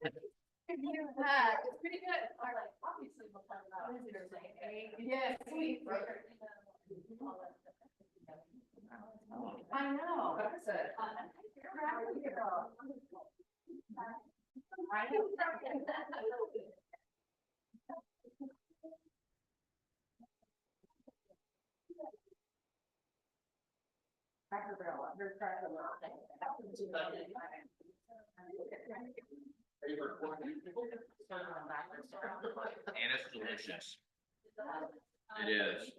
It's pretty good. Or like, obviously, we'll talk about it. Yes, sweet. I know. That's it. Cracker Barrel, under Cracker Barrel. And it's delicious. It is.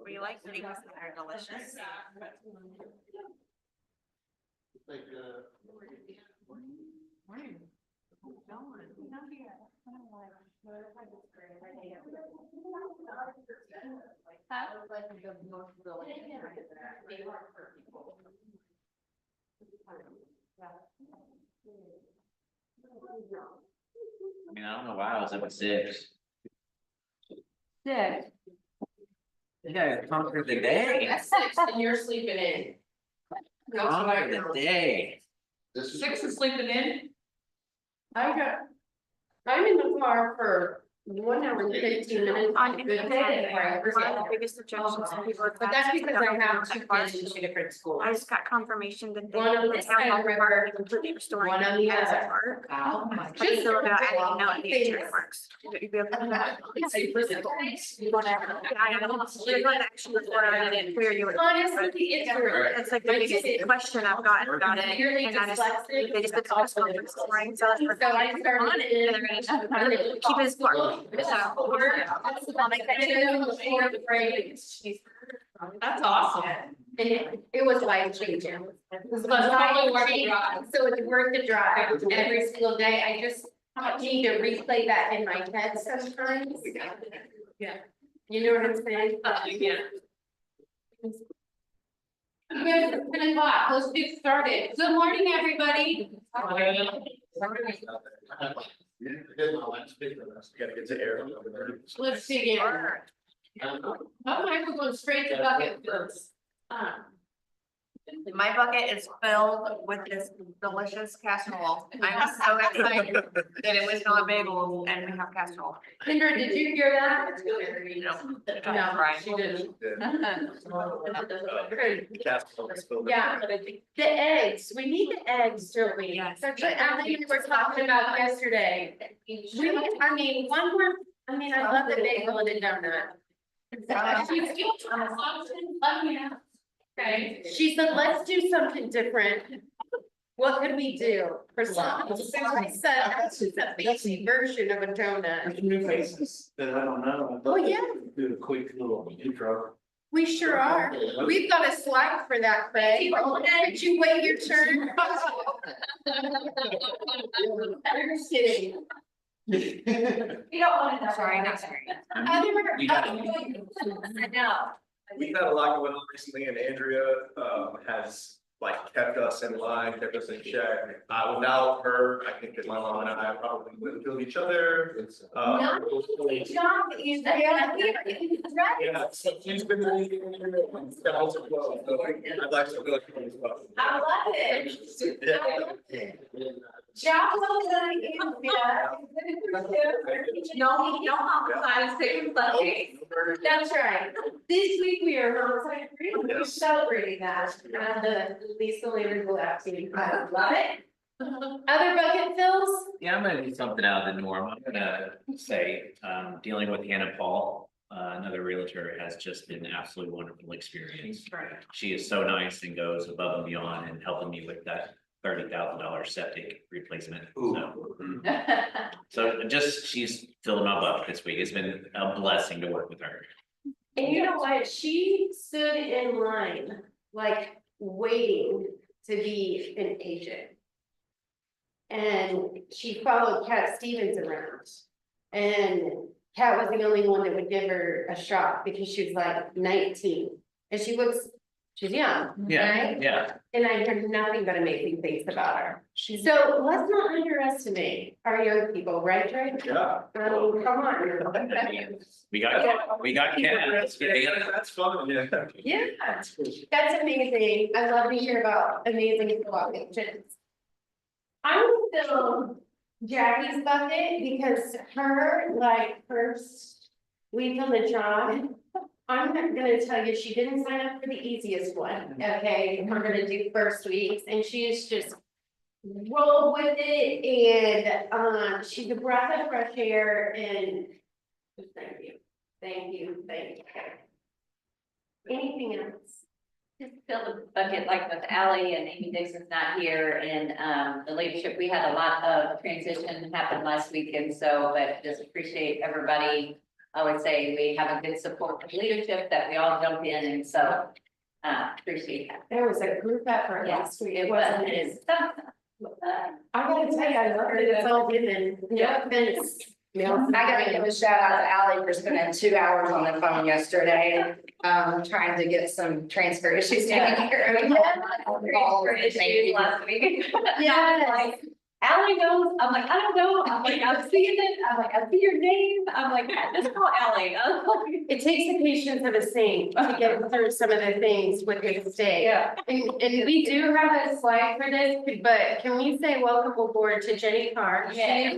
We like things that are delicious. I mean, I don't know why I was up at 6. Six. You guys conquered the day. That's 6 and you're sleeping in. That's what I Conquered know. the day. 6 is sleeping in. I'm in the car for 1 hour and 15 minutes. On Good internet, day. one of the biggest objections from people is But that's because I have that 2 bus. kids in 2 different schools. I just got confirmation that One on the the town side of health the department river, is completely restoring one on the it as a other. park. Oh my. How do you feel about adding no at the interior works? Would you be able to do that? Say physical. You wanna- I know, we're going to actually report on it and clear you. Honestly, it's really. It's like the biggest question I've gotten about it, Purely and that is, dyslexic. they just did the press conference this morning, so it's. So I started And they're gonna keep it as part. I'll make that before the break. That's awesome. And it was life changing. It was totally worth the drive. So it's worth the drive every single day. I just need to replay that in my head sometimes. Yeah. You know what I'm saying? Yeah. You guys, it's 10 o'clock. Let's get started. Good morning, everybody. Gotta get to air. Let's dig in. Okay, we're going straight to bucket fills. My bucket is filled with this delicious casserole. I'm so excited that it was not bagel and we have casserole. Kendra, did you hear that? No, No, she didn't. Yeah, the eggs, we need the eggs, don't we? Yes. That's what Allie and I were talking about yesterday. I mean, one more, I love the bagel and the donut. Okay, she said, let's do something different. What could we do for some? So I said, that's just a fancy version of a donut. There's new faces that I don't know. Oh, yeah. Do a quick little intro. We sure are. We've got a slide for that, Craig. Did you wait your turn? I'm just kidding. You don't want to know. Sorry, not sorry. You got it. I know. We've had a lot going on recently and Andrea has like kept us in line, kept us in check. Without her, I think that my mom and I probably wouldn't feel each other. Job is there. Yeah, so she's been really. I'd like to go as well. I love it. Yeah. Job well done, Andrea. No, homicides, taking place. That's right. This week we are homicide free. We're Yes. celebrating that. The Lisa Landry will absolutely, I love it. Other bucket fills? Yeah, I'm gonna do something out of the norm. I'm gonna say, dealing with Hannah Paul, another realtor, has just been an absolutely wonderful experience. She is so nice and goes above and beyond in helping me with that $30,000 septic replacement. So just, she's filled my bucket this week. It's been a blessing to work with her. And you know what? She stood in line, like waiting to be an agent. And she followed Cat Stevens around. And Cat was the only one that would give her a shot because she was like 19. And she's young, Yeah, right? yeah. And I heard nothing but amazing things about her. So let's not underestimate our young people, right, Trey? Yeah. Come on. We got Kat. That's fun, yeah. Yeah, that's amazing. I love to hear about amazing people. I'm still Jackie's bucket because her like first week on the job. I'm not gonna tell you, she didn't sign up for the easiest one, okay? We're gonna do first weeks and she's just rolled with it and she's a breath of fresh air and thank you, thank you, thank you. Anything else? Just fill the bucket like with Ally and Amy Dixon's not here and the leadership, we had a lot of transition happen last weekend, so but just appreciate everybody. I would say we have a good support of leadership that we all jump in and so appreciate that. There was a group effort last week. It wasn't, it is. I gotta tell you, I love it. It's all given. Yeah, Vince. I gotta give a shout out to Ally for spending 2 hours on the phone yesterday, trying to get some transfer issues taken care of. For issues last week. Yeah. Like, Ally knows, I'm like, I don't know, I'm like, I'm seeing it, I'm like, I see your name, I'm like, just call Ally. It takes the patience of a saint to get through some of the things with the state. Yeah. And we do have a slide for this, but can we say welcome aboard to Jenny Carr? Yeah.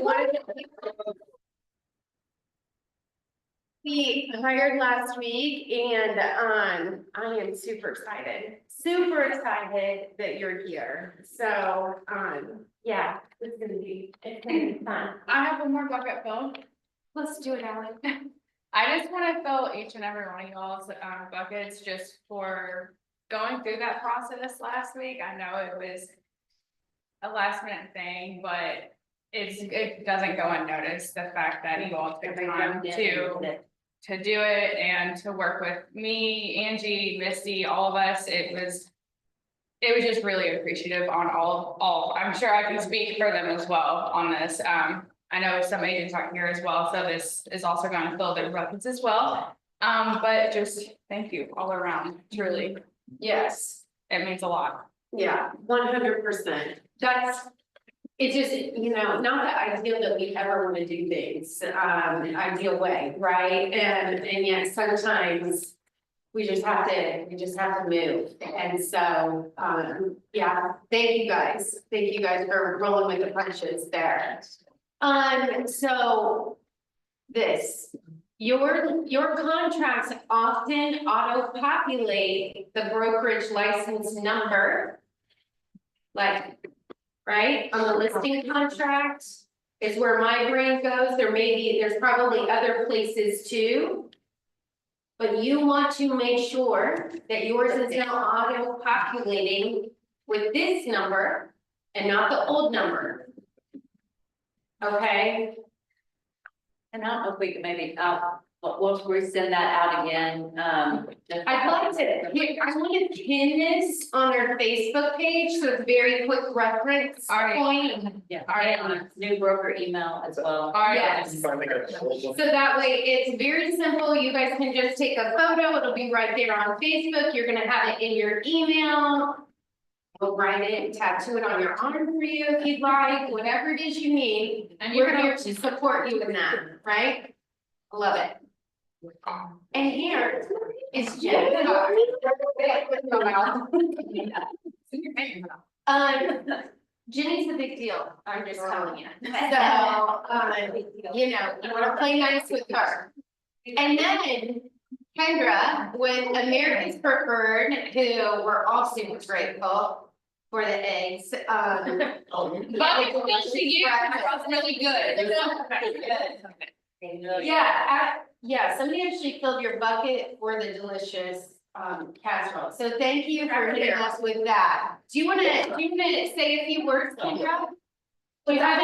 We hired last week and I am super excited that you're here. So yeah, it's gonna be fun. I have one more bucket filled. Let's do it, Ally. I just want to fill each and every one of y'all's buckets just for going through that process last week. I know it was a last minute thing, but it doesn't go unnoticed, the fact that you all took time to do it and to work with me, Angie, Misty, all of us. It was just really appreciative on all. I'm sure I can speak for them as well on this. I know some agents aren't here as well, so this is also going to fill their buckets as well. But just thank you all around, truly. Yes, It means a lot. yeah, 100%. It's just, not the ideal that we ever want to do things, ideal way, right? And yet sometimes we just have to move. And so, yeah, thank you guys for rolling with the punches there. So your contracts often auto-populate the brokerage license number. Like, right, on the listing contract is where my brain goes. There's probably other places too. But you want to make sure that yours is now auto-populating with this number and not the old number. Okay, And I don't know if we can maybe, we'll resend that out again, I'd like to, here, I want to pin this on our Facebook page, so it's very quick reference point. Yeah, and new broker email as well. Yes. So that way, it's very simple, you guys can just take a photo, it'll be right there on Facebook, you're gonna have it in your email. We'll write it, tattoo it on your arm for you if you'd like, whatever it is you need, and we're here to support you in that, right? I love it. And here is Jen. Jenny's a big deal, I'm just telling you. So, you wanna play nice with her. And then Kendra with America's Preferred, who we're all super grateful for the eggs. But she was really good. Yeah, somebody actually filled your bucket for the delicious casserole. So thank you for hitting us with that. Do you wanna say a few words, Kendra? Do you have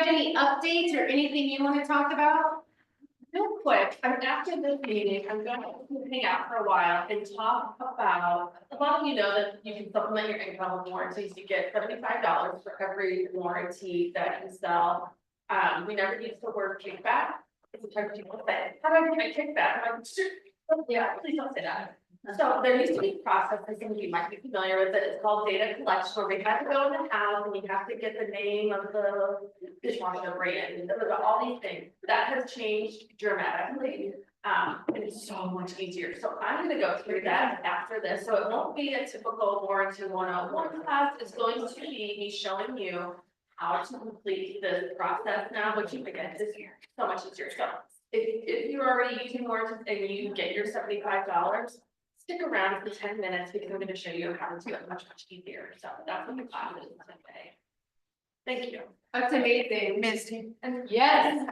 any updates or anything you wanna talk about? Real quick, after this meeting, I'm going to hang out for a while and talk about, a lot of you know that you can supplement your income with warranties. You get $75 for every warranty that you sell. We never use the word kickback. It's a type of people say, how do I get a kickback? I'm like, sure. Yeah, please don't say that. So there used to be a process, I think you might be familiar with it, it's called data collection, where we have to go in the house and you have to get the name of the dishwasher brand, and all these things. That has changed dramatically, and it's so much easier. So I'm gonna go through that after this, so it won't be a typical warranty 101 class. It's going to be me showing you how to complete the process now, which again is so much easier. So if you're already using Lawrence and you get your $75, stick around for 10 minutes because I'm gonna show you how to do it much easier. So that's what the class is today. Thank you. That's amazing, Misty. Yes.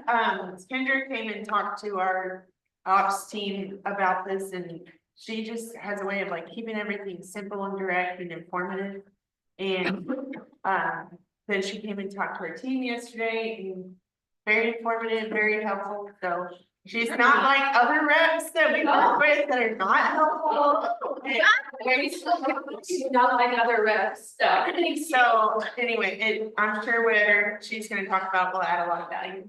Kendra came and talked to our ops team about this, and she just has a way of like keeping everything simple and direct and informative. And, then she came and talked to our team yesterday, and very informative, very helpful, so she's not like other reps that we work with that are not helpful. She's not like other reps, so. So anyway, I'm sure whatever she's gonna talk about will add a lot of value.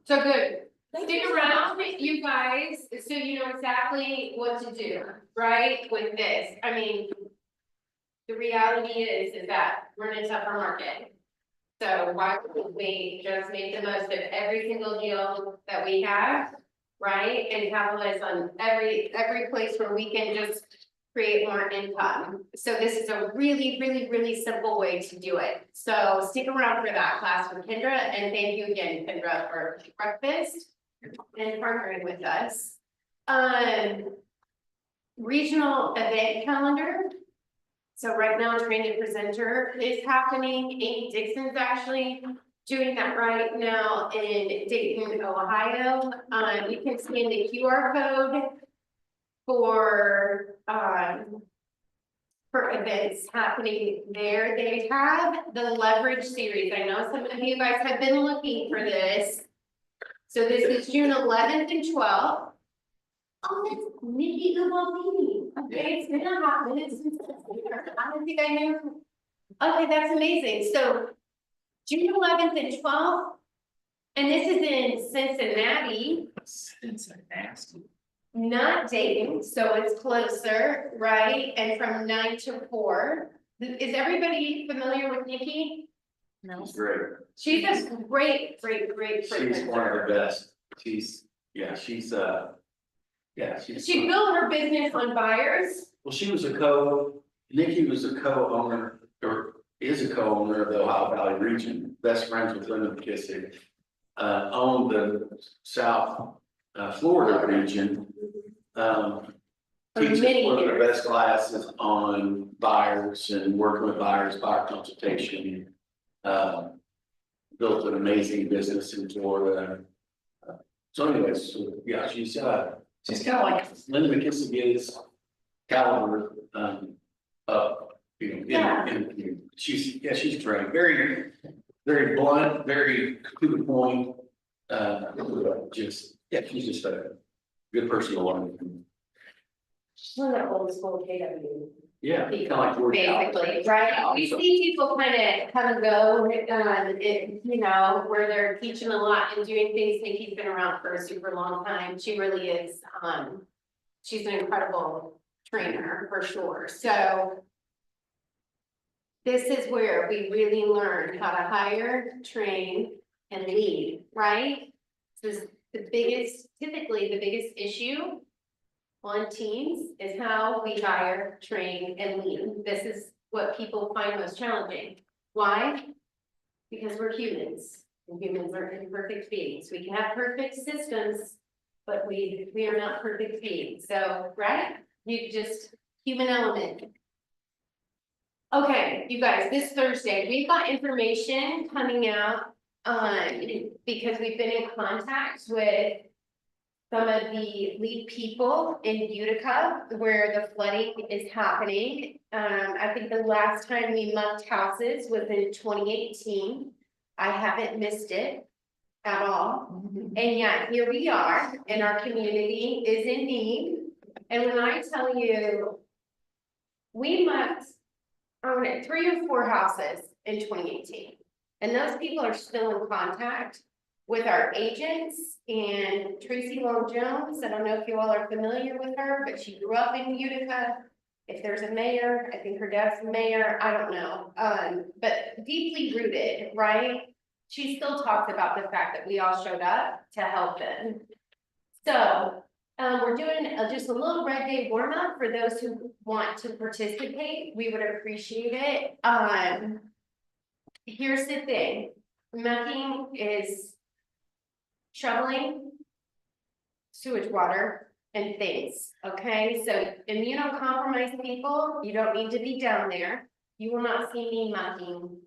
So good. Stick around, you guys, so you know exactly what to do, right, with this. I mean, the reality is that we're in a tougher market. So why would we just make the most of every single deal that we have, right? And capitalize on every place where we can just create more income. So this is a really, really, really simple way to do it. So stick around for that class with Kendra, and thank you again, Kendra, for breakfast and partnering with us. Regional event calendar. So right now, training presenter is happening. Amy Dixon's actually doing that right now in Dayton, Ohio. You can scan the QR code for events happening there. They have the leverage series. I know some of you guys have been looking for this. So this is June 11th and 12th. Oh, that's Nikki Gabaldini. Okay, it's been a hot minute since I was here. I don't think I knew. Okay, that's amazing. So June 11th and 12th. And this is in Cincinnati. Cincinnati. Not Dayton, so it's closer, right? And from 9 to 4. Is everybody familiar with Nikki? No. She's great. She's a great. She's one of the best. She's. She built her business on buyers. Well, Nikki was a co-owner, or is a co-owner of the Ohio Valley region, best friends with Linda McKissick. Owned the South Florida region. Teaches many one of the years. best classes on buyers and working with buyers, buyer consultation. Built an amazing business in Florida. So anyways, yeah, she's kind of like Linda McKissick is caliber, she's great, very, very blunt, very to the point. She's just a good person to learn from. She's one of the old school KW. Yeah, kind of like. Basically, right? We see people kind of come and go, where they're teaching a lot and doing things. Nikki's been around for a super long time. She really is, she's an incredible trainer for sure. So this is where we really learn how to hire, train, and lead, right? This is typically the biggest issue on teams is how we hire, train, and lead. This is what people find most challenging. Why? Because we're humans, and humans are imperfect beings. We can have perfect systems, but we are not perfect beings. So, right? You just human element. Okay, you guys, this Thursday, we've got information coming out because we've been in contact with some of the lead people in Utica where the flooding is happening. I think the last time we mucked houses was in 2018. I haven't missed it at all. And yet here we are, and our community is in need. And when I tell you, we mucked 3 or 4 houses in 2018. And those people are still in contact with our agents. And Tracy Long Jones, I don't know if you all are familiar with her, but she grew up in Utica. If there's a mayor, I think her dad's the mayor, I don't know, but deeply rooted, right? She still talks about the fact that we all showed up to help them. So we're doing just a little Red Day warm up for those who want to participate. We would appreciate it. here's the thing, mucking is shoveling, sewage water and things, okay? So immunocompromised people, you don't need to be down there. You will not see me mucking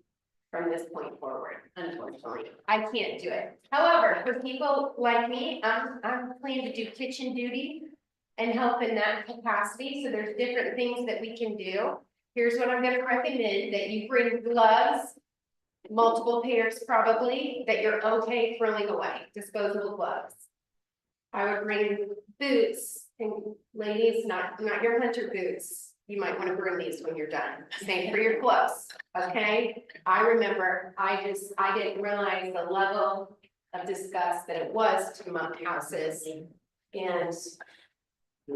from this point forward, unfortunately. I can't do it. However, for people like me, I'm planning to do kitchen duty and help in that capacity, so there's different things that we can do. Here's what I'm gonna recommend, that you bring gloves, multiple pairs probably, that you're okay throwing away, disposable gloves. I would bring boots, and ladies, not your hunter boots. You might wanna bring these when you're done. Same for your clothes, okay? I remember, I didn't realize the level of disgust that it was to muck houses. And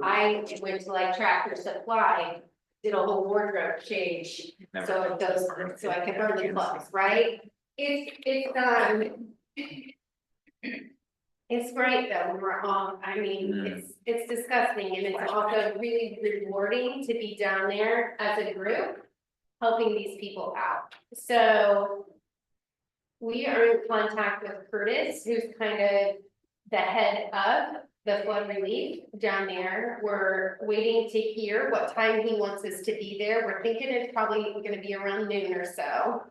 I went to like Tractor Supply, did a whole wardrobe change, so I could burn the clothes, right? It's great though, we're all, I mean, it's disgusting, and it's also really rewarding to be down there as a group, helping these people out. So we are in contact with Curtis, who's kind of the head of the flood relief down there. We're waiting to hear what time he wants us to be there. We're thinking it's probably gonna be around noon or so.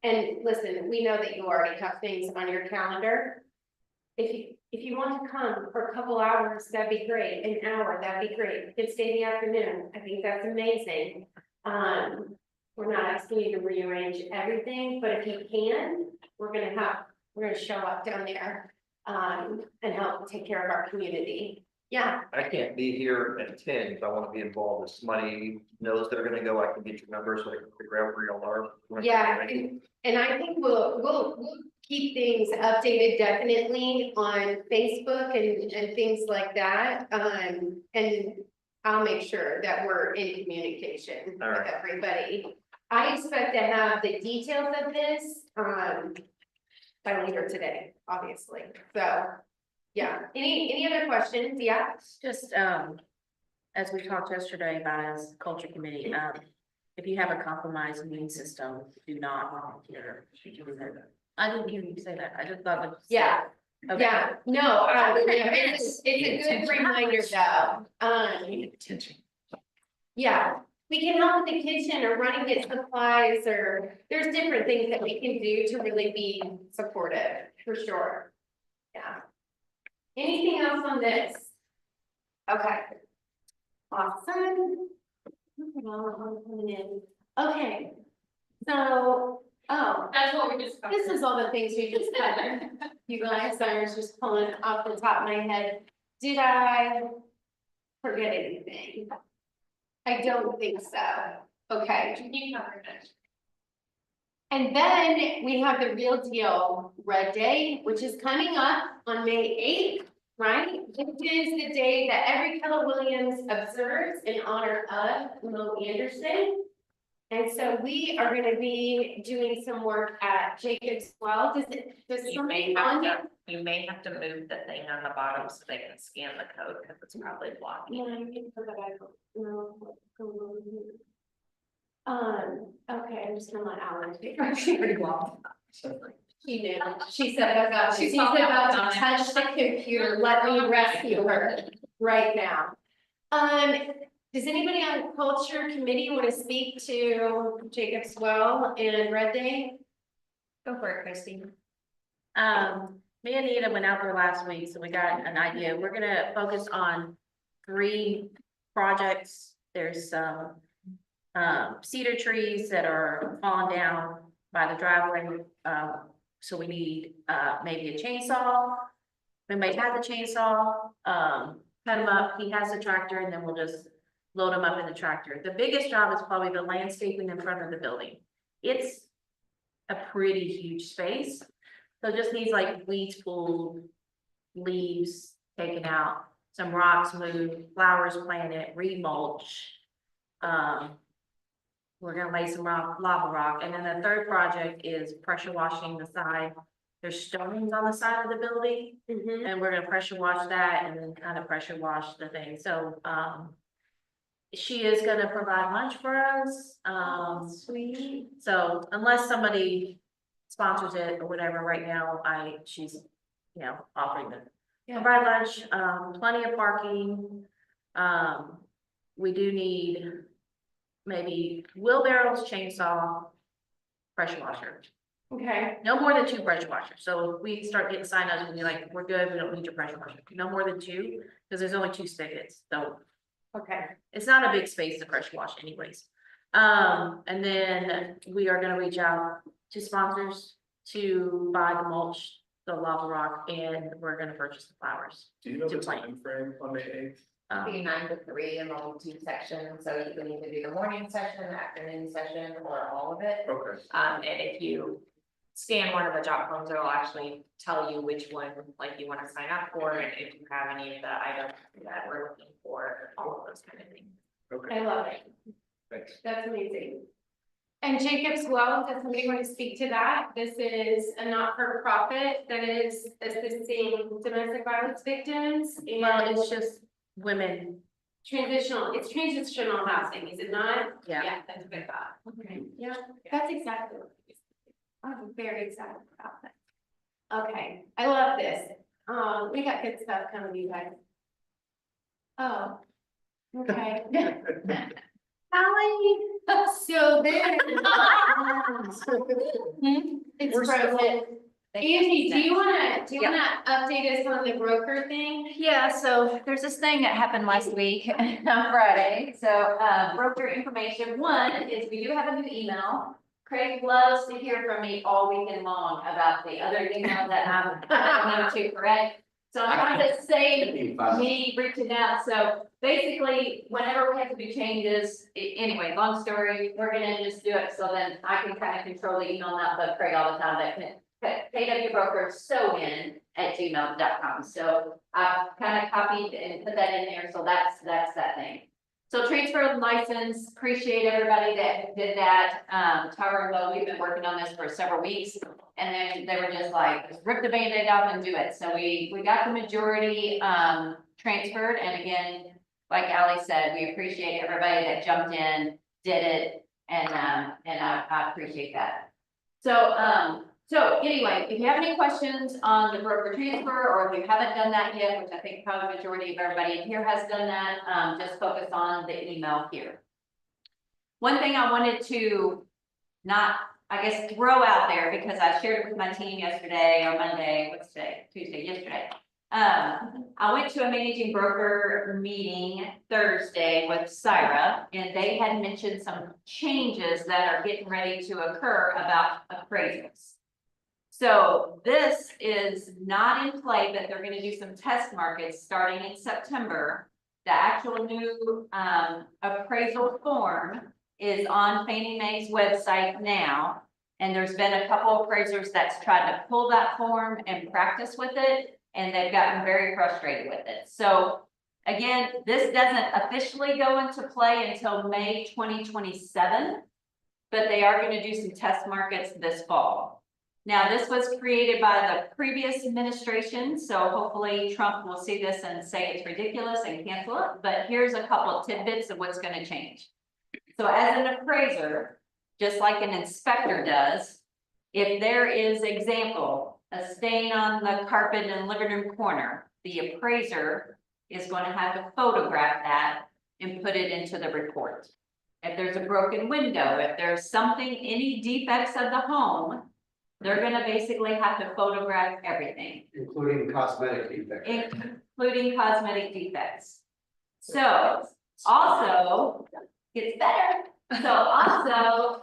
And listen, we know that you already have things on your calendar. If you want to come for a couple hours, that'd be great. An hour, that'd be great. It's day in the afternoon. I think that's amazing. We're not asking you to rearrange everything, but if you can, we're gonna show up down there and help take care of our community. Yeah, I can't be here at 10 if I want to be involved. If somebody knows they're gonna go, I can get your number so I can figure out where y'all are. yeah, and I think we'll keep things updated definitely on Facebook and things like that. And I'll make sure that we're in communication with everybody. I expect to have the details of this by later today, obviously. So, yeah, any other questions? Yeah. Just, as we talked yesterday about as culture committee, if you have a compromised immune system, do not volunteer. I didn't hear you say that. I just thought it. Yeah. Okay. Yeah, no, it's a good reminder though. Attention. Yeah, we can help in the kitchen or running get supplies, or there's different things that we can do to really be supportive, for sure. Yeah. Anything else on this? Okay. Awesome. Okay, so, That's what we just. this is all the things we just covered. You guys, I was just pulling off the top of my head. Did I forget anything? I don't think so. Okay. You covered it. And then we have the Real Deal Red Day, which is coming up on May 8th, right? This is the day that every Keller Williams observes in honor of Mo Anderson. And so we are gonna be doing some work at Jacob's Well. Does somebody on it? You may have to move the thing on the bottom so they can scan the code, because it's probably blocking. Yeah, you can put that back. No, go over here. Okay, I'm just gonna let Alan take it. She already walked. She knew. She said about, she's about to touch the computer. Let me rescue her right now. Does anybody on culture committee want to speak to Jacob's Well and Red Day? Go for it, Christine. Me and Nita went out there last week, so we got an idea. We're gonna focus on 3 projects. There's some cedar trees that are falling down by the driveway. So we need maybe a chainsaw. If anybody has a chainsaw, cut them up. He has a tractor, and then we'll just load them up in the tractor. The biggest job is probably the landscaping in front of the building. It's a pretty huge space. So it just needs like weeds pulled, leaves taken out, some rocks moved, flowers planted, remulch. We're gonna lay some lava rock. And then the third project is pressure washing the side. There's stones on the side of the building, and we're gonna pressure wash that and then kind of pressure wash the thing. So, she is gonna provide lunch for us. Sweet. So unless somebody sponsors it or whatever, right now, she's, offering to provide lunch, plenty of parking. We do need maybe wheelbarrows, chainsaw, pressure washer. Okay, No more than 2 pressure washers. So if we start getting sign-ups and be like, we're good, we don't need your pressure washer. No more than 2, because there's only 2 spigots, so okay. it's not a big space to pressure wash anyways. And then we are gonna reach out to sponsors to buy the mulch, the lava rock, and we're gonna purchase the flowers. Do you know To the plant. time frame on May 8th? Be 9 to 3 and only 2 sections, so you can either do the morning session, the afternoon session, or all of it. Okay. And if you scan one of the job forms, it'll actually tell you which one, like, you wanna sign up for, and if you have any of the items that we're looking for, all of those kind of things. Okay, I love it. thanks. That's amazing. And Jacob's Well, does somebody want to speak to that? This is a not-for-profit that is assisting domestic violence victims Well, and it's just women, it's transitional housing, is it not? yeah. That's what I thought. Okay, yeah, that's exactly what it is. I'm very excited about that. Okay, I love this. We got good stuff coming, you guys. Oh, okay. Hallie, so there. It's frozen. Angie, do you wanna update us on the broker thing? Yeah, so there's this thing that happened last week on Friday. So, broker information. One is we do have a new email. Craig loves to hear from me all weekend long about the other email that I don't know to correct. So I'm trying to save me reaching out. So basically, whenever we have to do changes, anyway, long story, we're gonna just do it. So then I can kind of control the email, not bug Craig all the time. That kwbroker@gmail.com. So I've kind of copied and put that in there. So that's that thing. So transfer of license, appreciate everybody that did that. Tower and Bo, we've been working on this for several weeks. And then they were just like, just rip the Band-Aid off and do it. So we got the majority transferred. And again, like Ally said, we appreciate everybody that jumped in, did it, and I appreciate that. So anyway, if you have any questions on the broker transfer, or if you haven't done that yet, which I think probably the majority of everybody in here has done that, just focus on the email here. One thing I wanted to throw out there, because I shared it with my team yesterday or Monday, what's today? Tuesday, yesterday. I went to a managing broker meeting Thursday with Syra, and they had mentioned some changes that are getting ready to occur about appraisals. So this is not in play, but they're going to do some test markets starting in September. The actual new appraisal form is on Fannie Mae's website now. And there's been a couple appraisers that's tried to pull that form and practice with it, and they've gotten very frustrated with it. So again, this doesn't officially go into play until May 2027, but they are going to do some test markets this fall. Now, this was created by the previous administration, so hopefully Trump will see this and say it's ridiculous and cancel it. But here's a couple of tidbits of what's going to change. So as an appraiser, just like an inspector does, if there is, example, a stain on the carpet in the living room corner, the appraiser is going to have to photograph that and put it into the report. If there's a broken window, if there's something, any defects of the home, they're going to basically have to photograph everything. Including cosmetic defects. Including cosmetic defects. So also gets better. So also,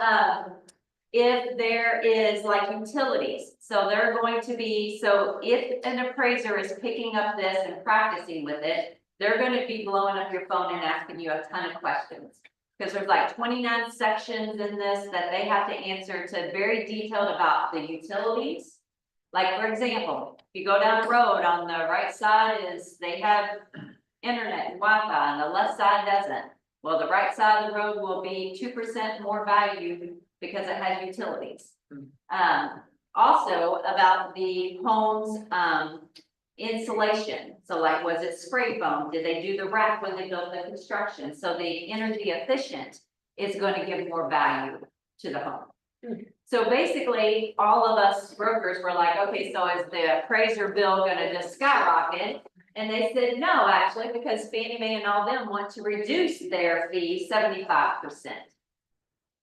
if there is like utilities, so they're going to be, so if an appraiser is picking up this and practicing with it, they're going to be blowing up your phone and asking you a ton of questions. Because there's like 29 sections in this that they have to answer to very detailed about the utilities. Like, for example, if you go down the road, on the right side is they have internet and Wi-Fi, and the left side doesn't. Well, the right side of the road will be 2% more value because it has utilities. Also about the home's insulation. So like, was it spray foam? Did they do the wrap when they built the construction? So the energy efficient is going to give more value to the home. So basically, all of us brokers were like, okay, so is the appraiser bill gonna just skyrocket? And they said, no, actually, because Fannie Mae and all them want to reduce their fee 75%.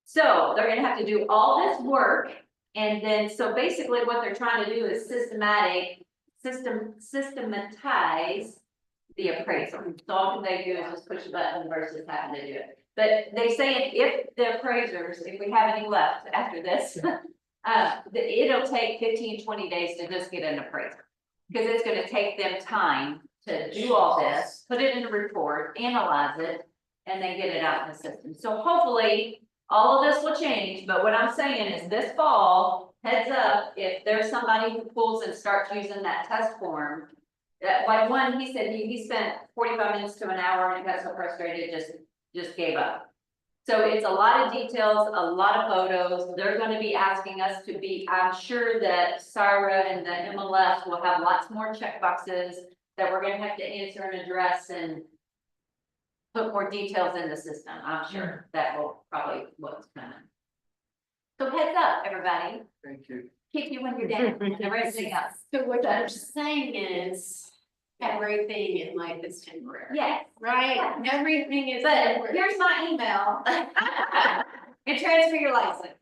So they're gonna have to do all this work, and then, so basically what they're trying to do is systematize the appraisal. So all they do is just push a button versus having to do it. But they say if the appraisers, if we have any left after this, it'll take 15, 20 days to just get an appraisal. Because it's gonna take them time to do all this, put it in a report, analyze it, and then get it out in the system. So hopefully, all of this will change, but what I'm saying is this fall, heads up, if there's somebody who pulls and starts using that test form. That, like one, he said he spent 45 minutes to an hour and got so frustrated, just gave up. So it's a lot of details, a lot of photos. They're gonna be asking us to be, I'm sure that Syra and the MLS will have lots more check boxes that we're gonna have to answer and address and put more details in the system. I'm sure that will probably what's coming. So heads up, everybody. Thank you. Kick you when you're down and everything else. So what you're saying is everything in life is temporary. Yes. Right? Everything is But temporary. here's my email. And transfer your license.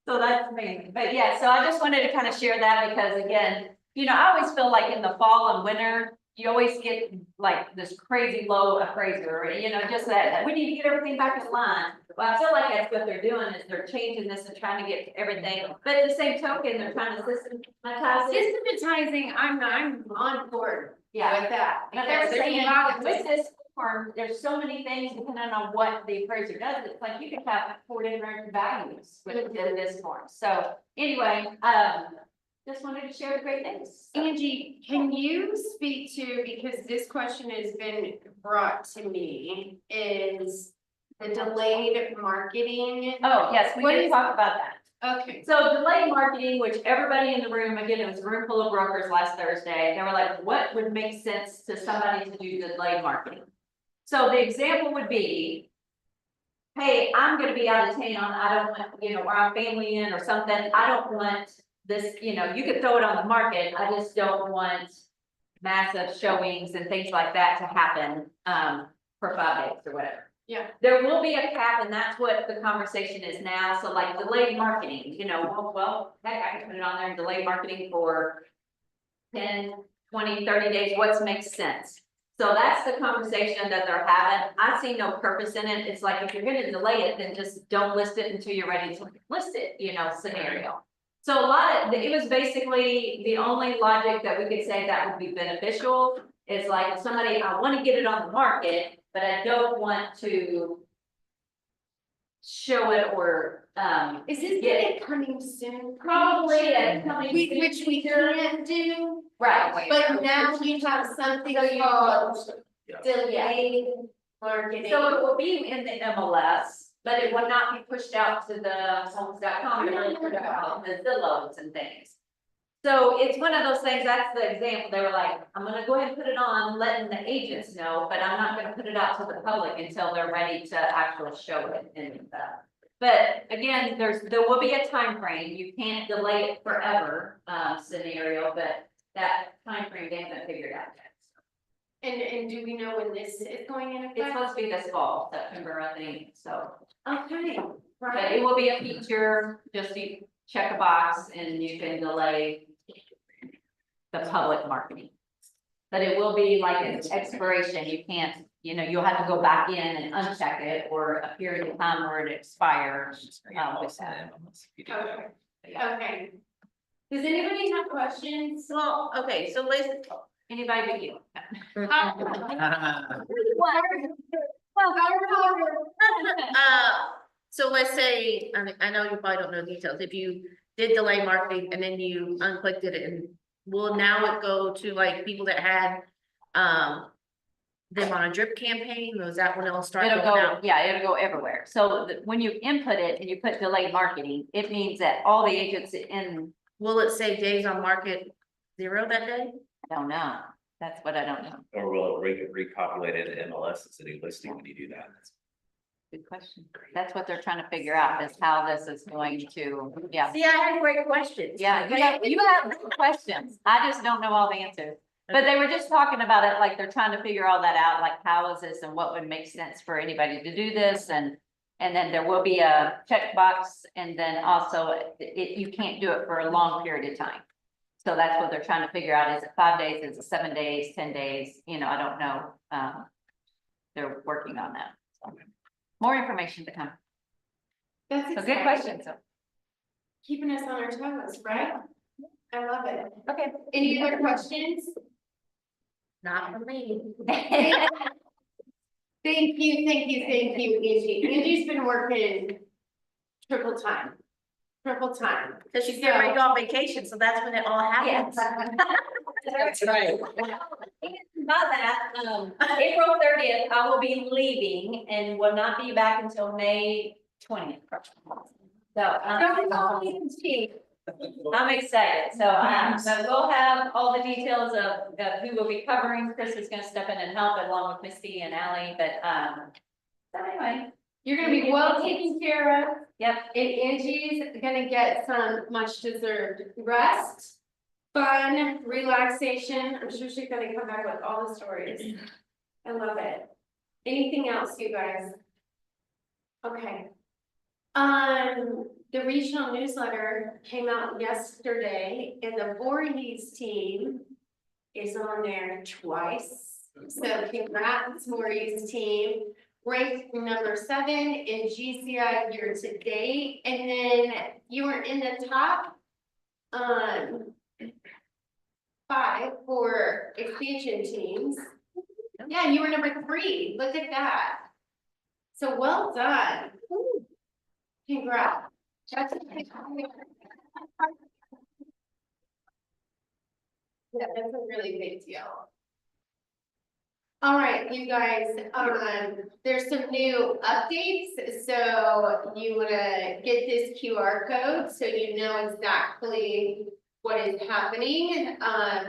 So that's me. But yeah, so I just wanted to kind of share that because again, you know, I always feel like in the fall and winter, you always get like this crazy low appraiser, you know, just that we need to get everything back in line. Well, I feel like that's what they're doing is they're changing this and trying to get everything, but at the same token, they're trying to systematize it. Systematizing, I'm on board Yeah. with that. But they're because saying there's- with this form, there's so many things depending on what the appraiser does. It's like you could have 4 different values with this form. So anyway, just wanted to share the great things. Angie, can you speak to, because this question has been brought to me, is the delayed marketing? Oh, yes, we What did is- talk about that. Okay. So delayed marketing, which everybody in the room, again, it was a room full of brokers last Thursday. They were like, what would make sense to somebody to do delayed marketing? So the example would be, hey, I'm gonna be out of town. I don't want, you know, or I'm family in or something. I don't want this, you know, you could throw it on the market. I just don't want massive showings and things like that to happen, for 5 days or whatever. Yeah. There will be a cap and that's what the conversation is now. So like delayed marketing, you know, well, heck, I can put it on there and delay marketing for 10, 20, 30 days. What makes sense? So that's the conversation that they're having. I see no purpose in it. It's like, if you're gonna delay it, then just don't list it until you're ready to list it, you know, scenario. So a lot of, it was basically the only logic that we could say that would be beneficial is like somebody, I want to get it on the market, but I don't want to show it or, Is this get coming soon? probably at coming. Which we can't do, Right. but now we have something called delayed marketing. So it will be in the MLS, but it will not be pushed out to the homes.com, it will put it out in the Zillows and things. So it's one of those things, that's the example, they were like, I'm gonna go ahead and put it on, letting the agents know, but I'm not gonna put it out to the public until they're ready to actually show it in the. But again, there will be a time frame. You can't delay it forever, scenario, but that time frame they haven't figured out yet. And do we know when this is going in It's effect? supposed to be this fall, September, I think, so. Okay, But right. it will be a feature, just you check a box and you can delay the public marketing. But it will be like an expiration, you can't, you know, you'll have to go back in and uncheck it or a period of time where it expires. With that. Okay. Yeah. Okay. Does anybody have questions? Well, okay, so let's, Anybody but you. so let's say, I know you probably don't know details, if you did delay marketing and then you unclicked it and will now it go to like people that had, them on a drip campaign, or is that when it'll start It'll going go, out? yeah, it'll go everywhere. So when you input it and you put delayed marketing, it means that all the agents in, Will it say days on market 0 that day? I don't know. That's what I don't know. Or will it repopulate it in MLS as a new listing when you do that? Good question. That's what they're trying to figure out, is how this is going to, yeah. See, I had great questions. Yeah, you have questions. I just don't know all the answers. But they were just talking about it, like they're trying to figure all that out, like how is this and what would make sense for anybody to do this, and then there will be a checkbox, and then also you can't do it for a long period of time. So that's what they're trying to figure out. Is it 5 days? Is it 7 days, 10 days? You know, I don't know. They're working on that. So, more information to come. That's So good exciting. question. So, Keeping us on our toes, right? I love it. okay. Any other questions? Not for me. Thank you, Angie. Angie's been working triple time. Cause she's getting ready to go on vacation, so that's when it all happens. That's right. About that, April 30th, I will be leaving and will not be back until May 20th. So, I'm excited. So, we'll have all the details of who will be covering. Chris is gonna step in and help along with Misty and Allie, but, so anyway. You're gonna be well taken care of, Yep. and Angie's gonna get some much deserved rest, fun, relaxation. I'm sure she's gonna come back with all the stories. I love it. Anything else, you guys? Okay. The regional newsletter came out yesterday, and the Voorhees team is on there twice. So congrats, Voorhees team. Ranked number 7 in GCI year to date, and then you were in the top 5 for expansion teams. Yeah, you were number 3. Look at that. So well done. Congrats. That's yeah, that's a really big deal. All right, you guys, there's some new updates, so you wanna get this QR code so you know exactly what is happening,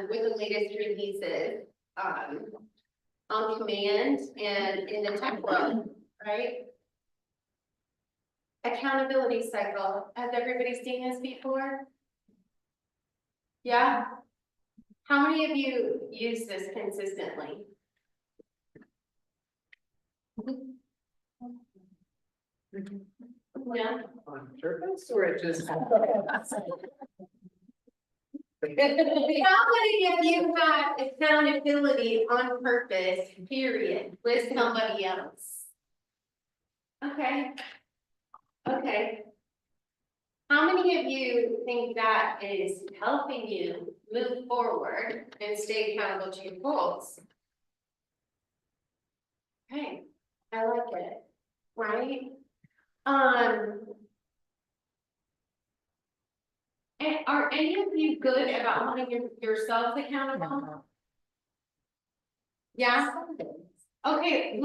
with the latest releases, on command and in the tech world, right? Accountability cycle, has everybody seen this before? Yeah? How many of you use this consistently? Yeah. On purpose or just? How many of you have accountability on purpose, period, with somebody else? Okay. Okay. How many of you think that is helping you move forward and stay accountable to your goals? Okay, I like it, right? And are any of you good about holding yourselves accountable? Yeah? Okay,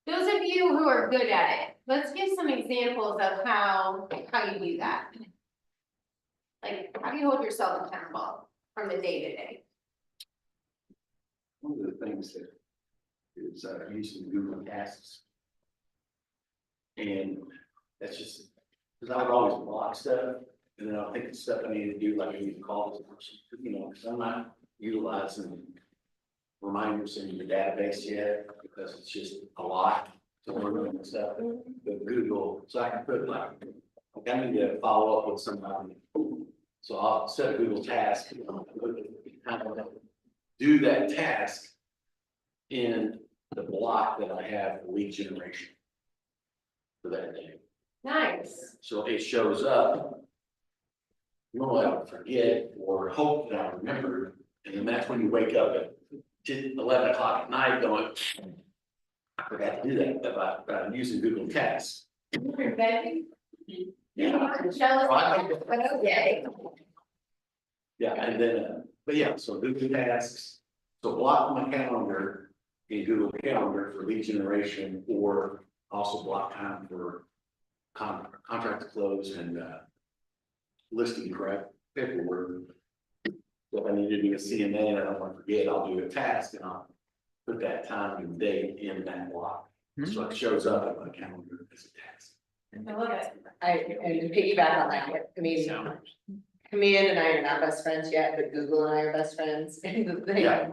those of you who are good at it, let's give some examples of how you do that. Like, how do you hold yourself accountable from the day to day? One of the things that is using Google Tasks. And that's just, because I would always block stuff, and then I'll think of stuff I need to do, like I need to call this person, you know, because I'm not utilizing reminders in the database yet, because it's just a lot to learn and stuff. But Google, so I can put like I need to follow up with somebody. So I'll set a Google task, do that task in the block that I have for lead generation for that day. Nice. So it shows up. Normally I would forget or hope that I remember, and then that's when you wake up at 11 o'clock at night going, I forgot to do that, but I'm using Google Tasks. Baby. Yeah. Okay. Yeah, and then, but yeah, so Google Tasks, so block my calendar in Google Calendar for lead generation, or also block time for contract to close and listing correct paperwork. So if I need to do a CMA and I don't want to forget, I'll do a task and I'll put that time and date in that block. So it shows up on my calendar as a text. I love it. And to piggyback on that, I mean, Command and I are not best friends yet, but Google and I are best friends. And the thing Yeah.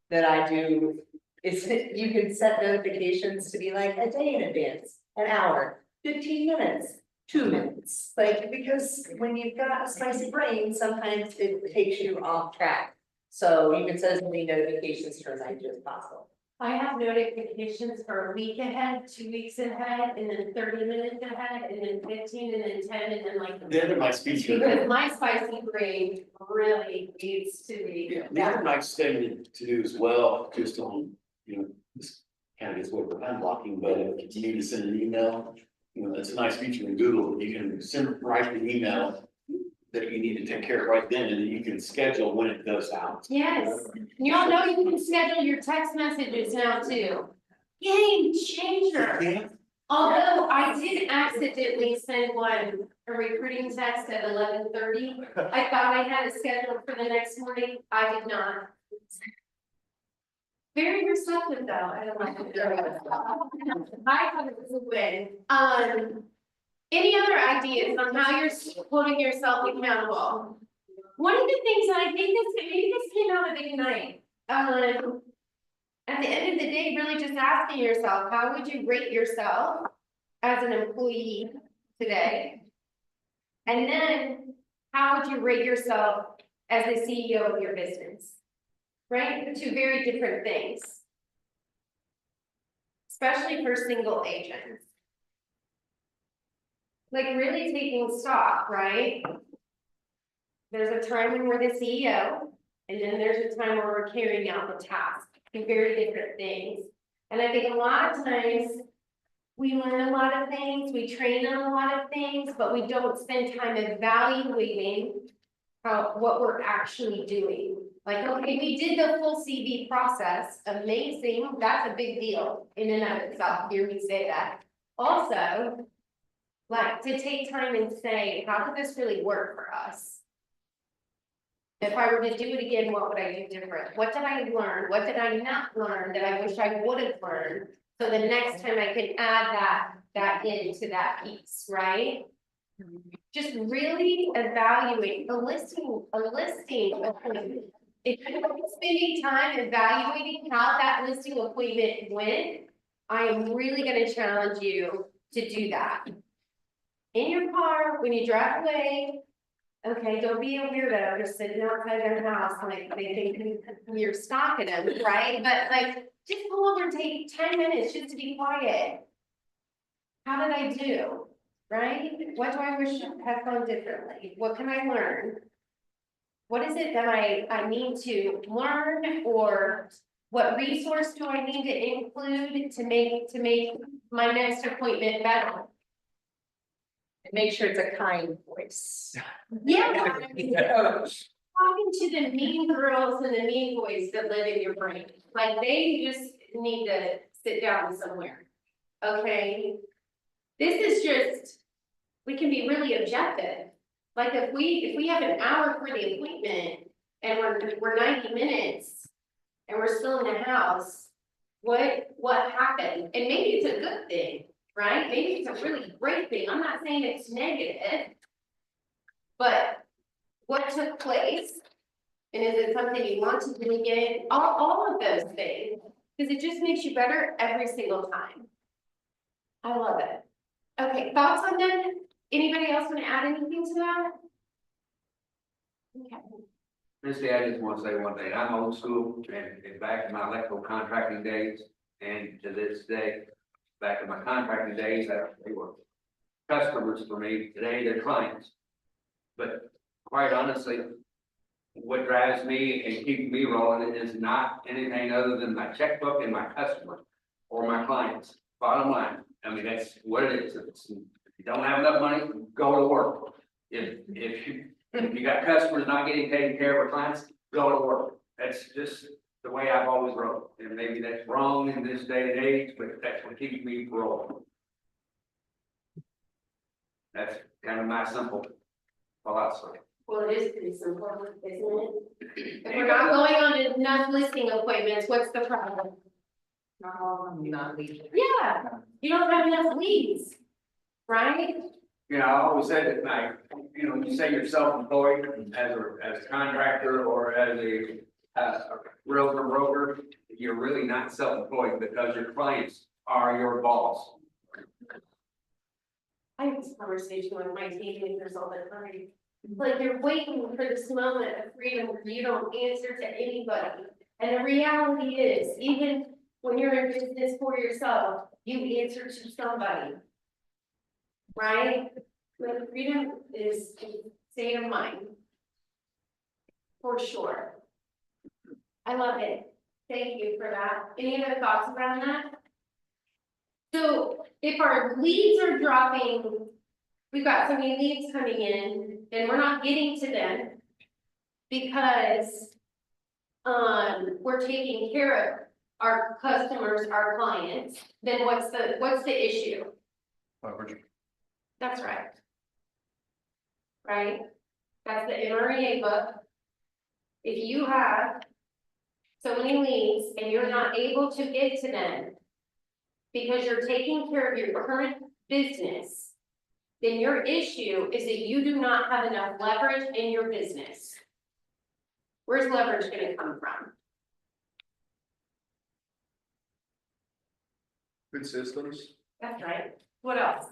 that I do is that you can set notifications to be like a day in advance, an hour, 15 minutes, 2 minutes. Like, because when you've got a spicy brain, sometimes it takes you off track. So you can set as many notifications to remind you as possible. I have notifications for a week ahead, 2 weeks ahead, and then 30 minutes ahead, and then 15, and then 10, and then like. The other night's feature. Because my spicy brain really needs to be. The other night's thing to do as well, just on, this kind of gets what I'm blocking, but if you need to send an email, that's a nice feature in Google. You can write the email that you need to take care of right then, and then you can schedule when it goes out. Yes, you all know you can schedule your text messages now too. Game changer. Yeah. Although I did accidentally send one, a recruiting text at 11:30. I thought I had it scheduled for the next morning. I did not. Very receptive though. I don't know. I thought it was a win. Any other ideas on how you're holding yourself accountable? One of the things that I think maybe this came out of Ignite, at the end of the day, really just asking yourself, how would you rate yourself as an employee today? And then, how would you rate yourself as the CEO of your business? Right, the two very different things. Especially for single agents. Like really taking stock, right? There's a time when we're the CEO, and then there's a time where we're carrying out the task, two very different things. And I think a lot of times, we learn a lot of things, we train on a lot of things, but we don't spend time evaluating what we're actually doing. Like, okay, we did the full CV process, amazing, that's a big deal in and of itself, hear me say that. Also, like, to take time and say, how did this really work for us? If I were to do it again, what would I do different? What did I learn? What did I not learn that I wish I would have learned? So the next time I can add that into that piece, right? Just really evaluate a listing appointment. If you're spending time evaluating how that listing appointment went, I am really gonna challenge you to do that. In your car, when you drive away, okay, don't be a weirdo, just sitting outside their house, like they think you're stalking them, right? But like, just pull over and take 10 minutes just to be quiet. How did I do, right? What do I wish I had done differently? What can I learn? What is it that I need to learn, or what resource do I need to include to make my next appointment better? Make sure it's a kind voice. Yeah. Talking to the mean girls and the mean boys that live in your brain, like they just need to sit down somewhere, okay? This is just, we can be really objective. Like if we have an hour for the appointment and we're 90 minutes and we're still in the house, what happened? And maybe it's a good thing, right? Maybe it's a really great thing. I'm not saying it's negative, but what took place? And is it something you want to do again? All of those things, because it just makes you better every single time. I love it. Okay, thoughts on that? Anybody else want to add anything to that? Okay. Misty, I just want to say one thing. I'm old school and back in my electrical contracting days and to this day, back in my contracting days, they were customers for me. Today, they're clients. But quite honestly, what drives me and keeps me rolling is not anything other than my checkbook and my customer or my clients. Bottom line. I mean, that's what it is. If you don't have enough money, go to work. If you got customers not getting taken care of or clients, go to work. That's just the way I've always rolled. And maybe that's wrong in this day and age, but that's what keeps me rolling. That's kind of my simple philosophy. Well, it is pretty simple, isn't it? If we're not going on enough listing appointments, what's the problem? Not leaving. Yeah, you don't have enough leads, right? You know, I always said that, like, you know, you say you're self-employed as a contractor or as a realtor broker, you're really not self-employed because your clients are your boss. I have this conversation with my teenagers all the time. Like you're waiting for this moment of freedom where you don't answer to anybody. And the reality is, even when you're in business for yourself, you answer to somebody. Right? Like freedom is a state of mind. For sure. I love it. Thank you for that. Any other thoughts around that? So if our leads are dropping, we've got so many leads coming in and we're not getting to them because we're taking care of our customers, our clients, then what's the issue? That's right. Right? That's the NREA book. If you have so many leads and you're not able to get to them because you're taking care of your current business, then your issue is that you do not have enough leverage in your business. Where's leverage gonna come from? Good systems. That's right. What else?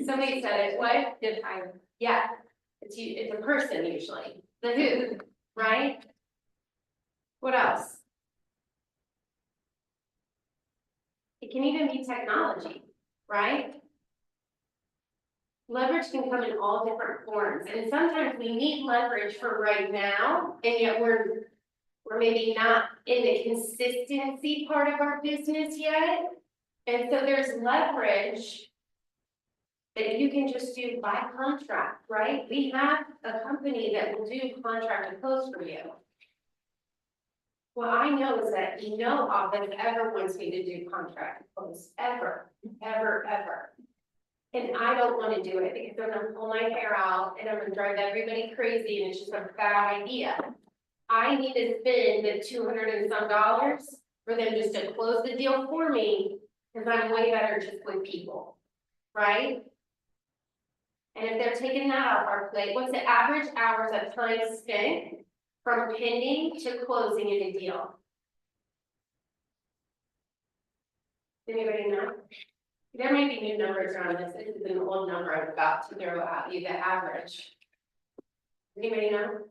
Somebody said it, what? Yeah, it's a person usually, the who, right? What else? It can even be technology, right? Leverage can come in all different forms, and sometimes we need leverage for right now, and yet we're maybe not in the consistency part of our business yet. And so there's leverage that you can just do by contract, right? We have a company that will do contract and close for you. What I know is that no office ever wants me to do contract and close, ever. And I don't want to do it because they're gonna pull my hair out and I'm gonna drive everybody crazy and it's just a bad idea. I need to spend the $200 and some for them just to close the deal for me, because I'm way better just with people, right? And if they're taking that off our plate, what's the average hours of time spent from pending to closing in a deal? Anybody know? There may be new numbers around this. This is an old number I'm about to throw at you, the average. Anybody know?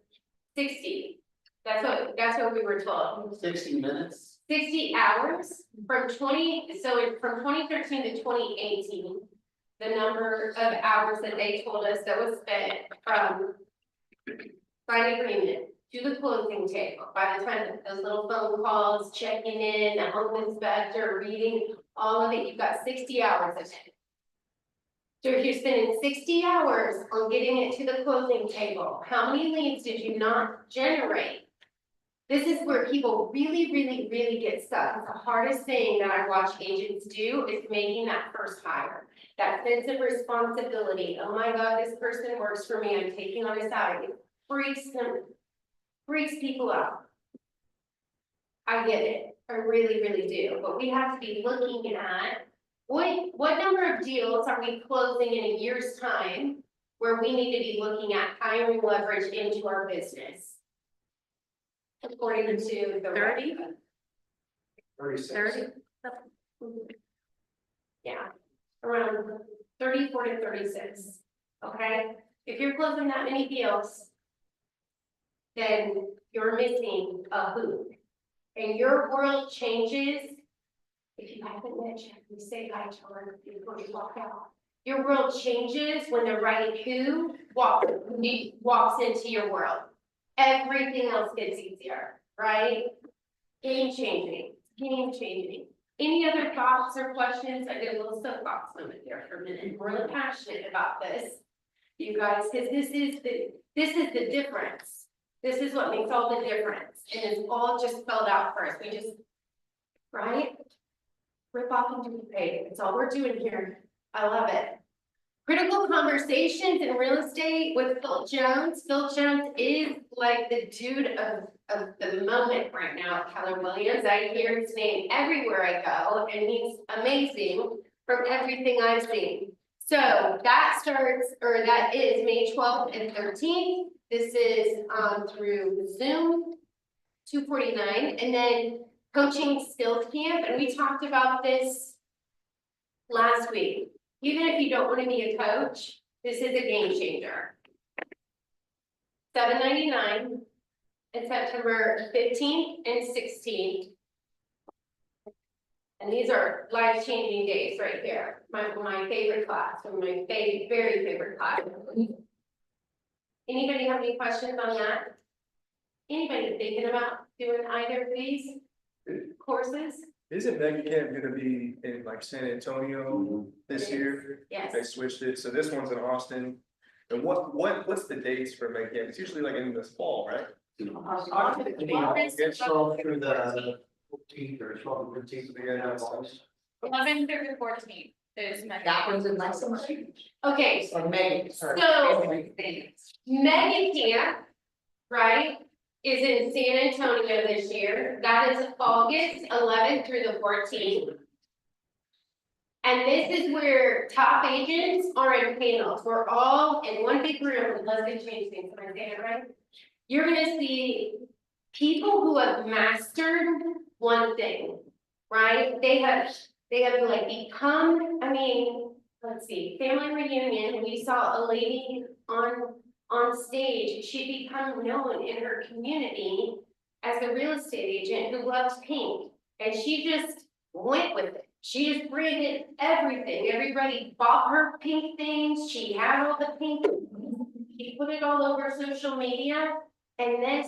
60. That's what we were told. 60 minutes? 60 hours from 2013 to 2018. The number of hours that they told us that was spent from signing agreement to the closing table. By the time that those little phone calls, checking in, the home inspector, reading, all of it, you've got 60 hours of it. So if you're spending 60 hours on getting it to the closing table, how many leads did you not generate? This is where people really get stuck. It's the hardest thing that I watch agents do is making that first hire. That sense of responsibility. Oh my God, this person works for me. I'm taking on a salary. It freaks people out. I get it. I really do. But we have to be looking at what number of deals are we closing in a year's time where we need to be looking at hiring leverage into our business. According to the 30? 36. 30? Yeah, around 34 to 36, okay? If you're closing that many deals, then you're missing a who. And your world changes. If you haven't met Jeffrey, say hi to her before you walk out. Your world changes when the right who walks into your world. Everything else gets easier, right? Game changing. Any other thoughts or questions? I did a little soapbox moment there for a minute. We're really passionate about this, you guys, because this is the difference. This is what makes all the difference, and it's all just spelled out for us. We just, right? Rip off and duplicate. It's all we're doing here. I love it. Critical conversations in real estate with Phil Jones. Phil Jones is like the dude of of the moment right now at Keller Williams. I hear his name everywhere I go, and he's amazing from everything I've seen. So that starts, or that is May 12th and 13th. This is through Zoom, 249, and then coaching skills camp, and we talked about this last week. Even if you don't want to be a coach, this is a game changer. $7.99 and September 15th and 16th. And these are life-changing days right here. My favorite class, one of my very favorite class. Anybody have any questions on that? Anybody thinking about doing either of these courses? Isn't Mega Camp gonna be in like San Antonio this year? Yes. They switched it, so this one's in Austin. And what's the dates for Mega Camp? It's usually like in this fall, right? It's all through the 14th or 12th, 13th, we got 11 through the 14th is my. That one's in Lexington. Okay, Or May, sorry. So- Mega Camp, right, is in San Antonio this year. That is August 11th through the 14th. And this is where top agents are in panels. We're all in one big room, unless they change things, am I saying it right? You're gonna see people who have mastered one thing, right? They have like become, I mean, let's see, family reunion, we saw a lady on stage, she become known in her community as a real estate agent who loves pink. And she just went with it. She just branded everything. Everybody bought her pink things. She had all the pink. She put it all over social media, and this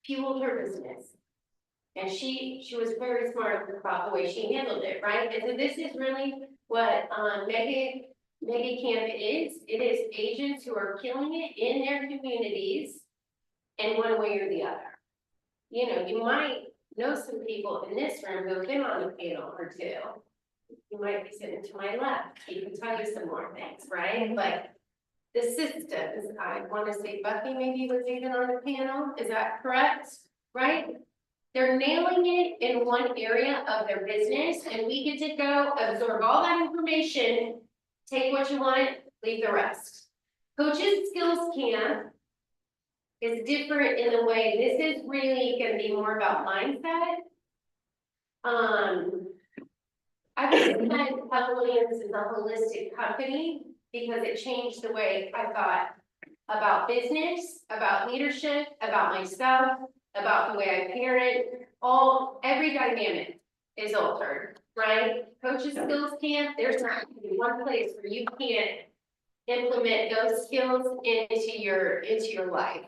fueled her business. And she was very smart about the way she handled it, right? And so this is really what Mega Camp is. It is agents who are killing it in their communities in one way or the other. You know, you might know some people in this room who've been on a panel or two. You might be sitting to my left. He can tell you some more things, right? But the systems, I want to say Bucky maybe was even on a panel. Is that correct? Right? They're nailing it in one area of their business, and we get to go absorb all that information, take what you want, leave the rest. Coaches Skills Camp is different in the way this is really gonna be more about mindset. I've been said Keller Williams is a holistic company because it changed the way I thought about business, about leadership, about myself, about the way I parent. Every dynamic is altered, right? Coaches Skills Camp, there's not gonna be one place where you can't implement those skills into your life.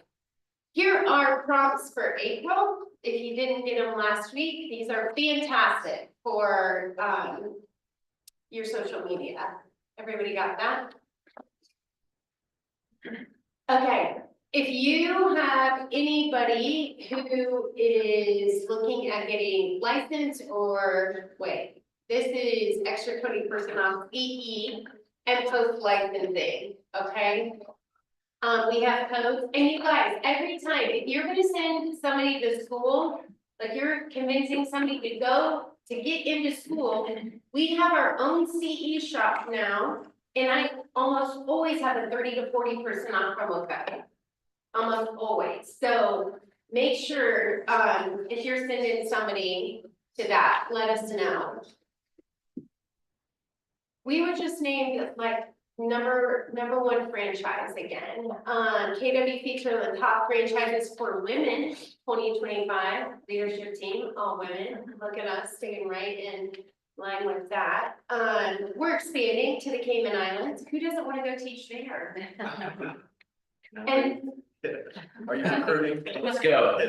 Here are prompts for April. If you didn't get them last week, these are fantastic for your social media. Everybody got that? Okay, if you have anybody who is looking at getting licensed or this is extra 20% off EE and post licensing, okay? We have codes, and you guys, every time, if you're gonna send somebody to school, like you're convincing somebody to go to get into school, we have our own CE shop now, and I almost always have a 30 to 40% off promo code. Almost always, so make sure, if you're sending somebody to that, let us know. We were just named like number one franchise again. KW featured the top franchises for women, 2025 leadership team, all women. Look at us staying right in line with that. We're expanding to the Cayman Islands. Who doesn't want to go teach there? And Are you recruiting? Let's go.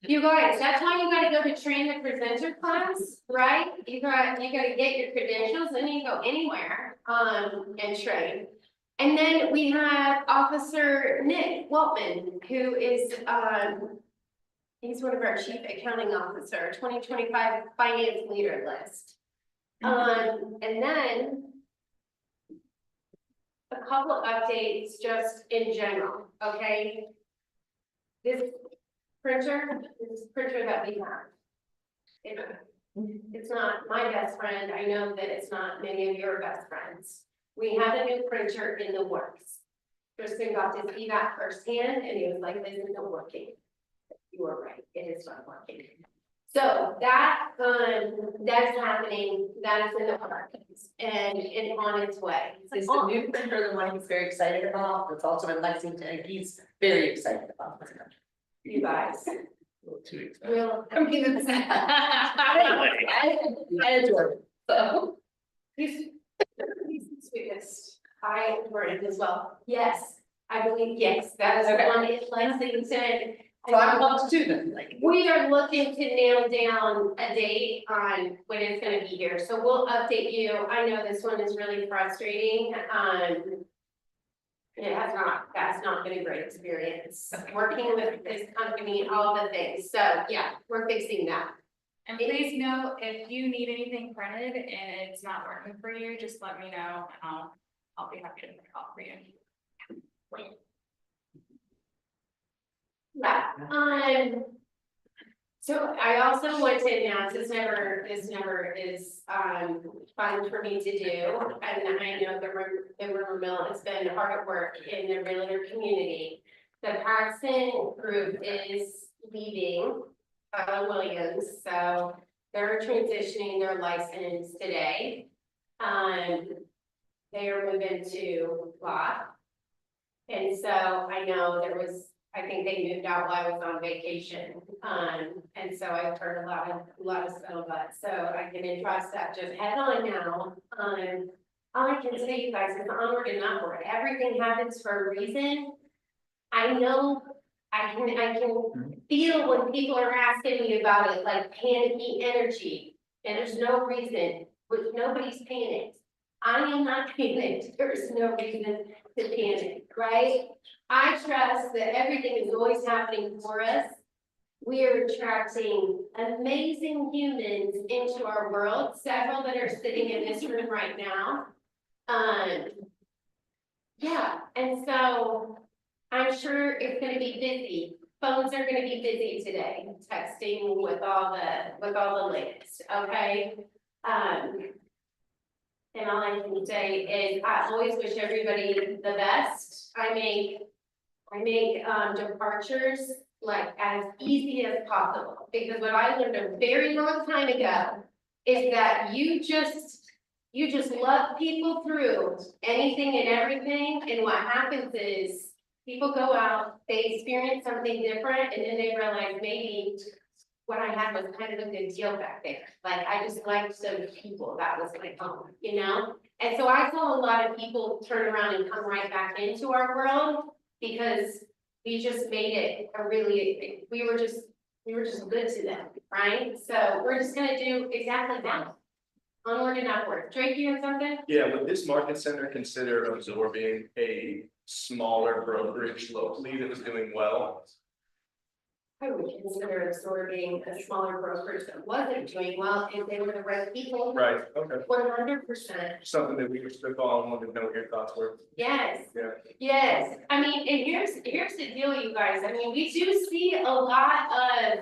you guys, that's why you gotta go to train the presenter class, right? You gotta get your credentials, then you can go anywhere, and train. And then we have Officer Nick Waltman, who is, he's one of our chief accounting officer, 2025 finance leader list. And then a couple of updates just in general, okay? printer, this printer that we have. It's not my best friend, I know that it's not many of your best friends. We have a new printer in the works. Tristan got to see that firsthand, and he was like, this isn't working. You were right, it is not working. So that, that's happening, that is in the works, and on its way. It's the new printer that Mike is very excited about, it's also in Lexington, and he's very excited about this. You guys. A little too excited. Will, I mean, it's. I adore it. So. He's the sweetest. I adore it as well. Yes, I believe, yes, that is the one in Lexington. So I'm up to them, like. We are looking to nail down a date on when it's gonna be here, so we'll update you. I know this one is really frustrating, that's not been a great experience, working with this company, all the things, so yeah, we're fixing that. And please know, if you need anything printed and it's not working for you, just let me know, and I'll be happy to print it out for you. Yeah, so I also want to announce, this never is, fun for me to do, and I know the rumor mill has been hard at work in the realtor community. The Paxton group is leaving, Williams, so they're transitioning their license today. They are moving to Lot. And so I know I think they moved out while I was on vacation, and so I've heard a lot of scuttlebutt, so I can entrust that just head on now. All I can say, you guys, is onward and upward, everything happens for a reason. I know, I can feel when people are asking me about it, like panicky energy, and there's no reason, which nobody's panicked. I am not panicked, there's no reason to panic, right? I trust that everything is always happening for us. We are attracting amazing humans into our world, several that are sitting in this room right now. Yeah, and so I'm sure it's gonna be busy. Phones are gonna be busy today, texting with all the latest, okay? And all I can say is I always wish everybody the best. I make departures like as easy as possible, because what I learned a very long time ago is that you just love people through anything and everything, and what happens is people go out, they experience something different, and then they realize maybe what I had was kind of a good deal back there. Like, I just liked those people, that was my home, you know? And so I saw a lot of people turn around and come right back into our world, because we just made it we were just good to them, right? So we're just gonna do exactly that. Onward and upward. Drake, you have something? Yeah, would this market center consider absorbing a smaller brokerage locally that was doing well? I would consider absorbing a smaller brokerage that wasn't doing well if they were the right people. Right, okay. 100%. Something that we could spitball and wanted to know what your thoughts were. Yes. Yeah. Yes. I mean, and here's the deal, you guys. I mean, we do see a lot of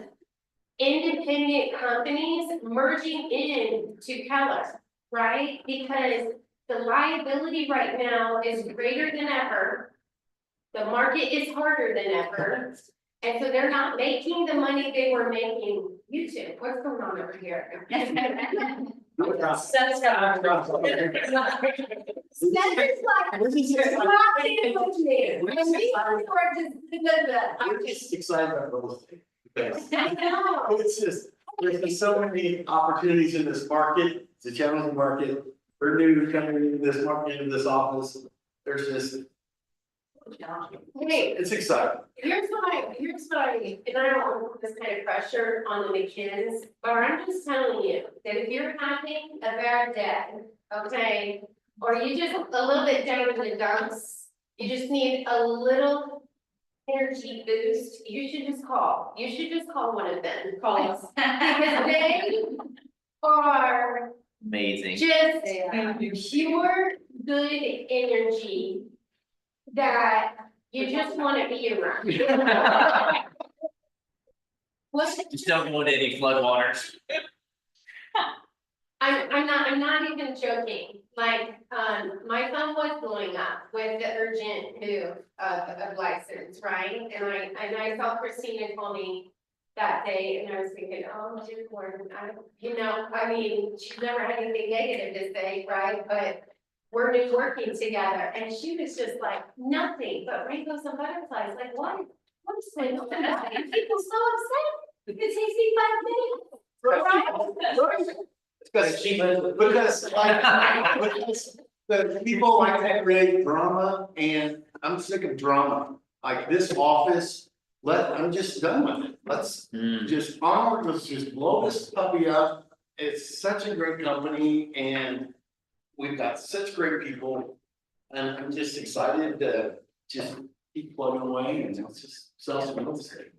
independent companies merging in to Keller, right? Because the liability right now is greater than ever. The market is harder than ever. And so they're not making the money they were making. YouTube, what's going on over here? That's got. I'm just excited about those things. Because I know. it's just, there's so many opportunities in this market, it's a challenging market. We're new coming into this market, into this office, there's just, Hey, it's exciting. here's what I, and I don't want this kind of pressure on the McKinns, but I'm just telling you that if you're having a bad day, okay, or you just a little bit down in the dumps, you just need a little energy boost, you should just call one of them, because they are Amazing. just pure good energy that you just want to be around. Just don't go into any floodwaters. I'm not even joking, like, my phone was blowing up with the urgent move of license, right? And I saw Christina call me that day, and I was thinking, oh, dear Lord, I mean, she's never had anything negative to say, right? But we're new working together, and she was just like, nothing but rainbows and butterflies, like, what? What is going on? And people so upset, it takes me 5 minutes. Right? Because like, because the people like to create drama and I'm sick of drama. Like this office, I'm just done with it. Let's just onward, let's just blow this puppy up. It's such a great company and we've got such great people. And I'm just excited to just keep plugging away and it's just sell some real estate.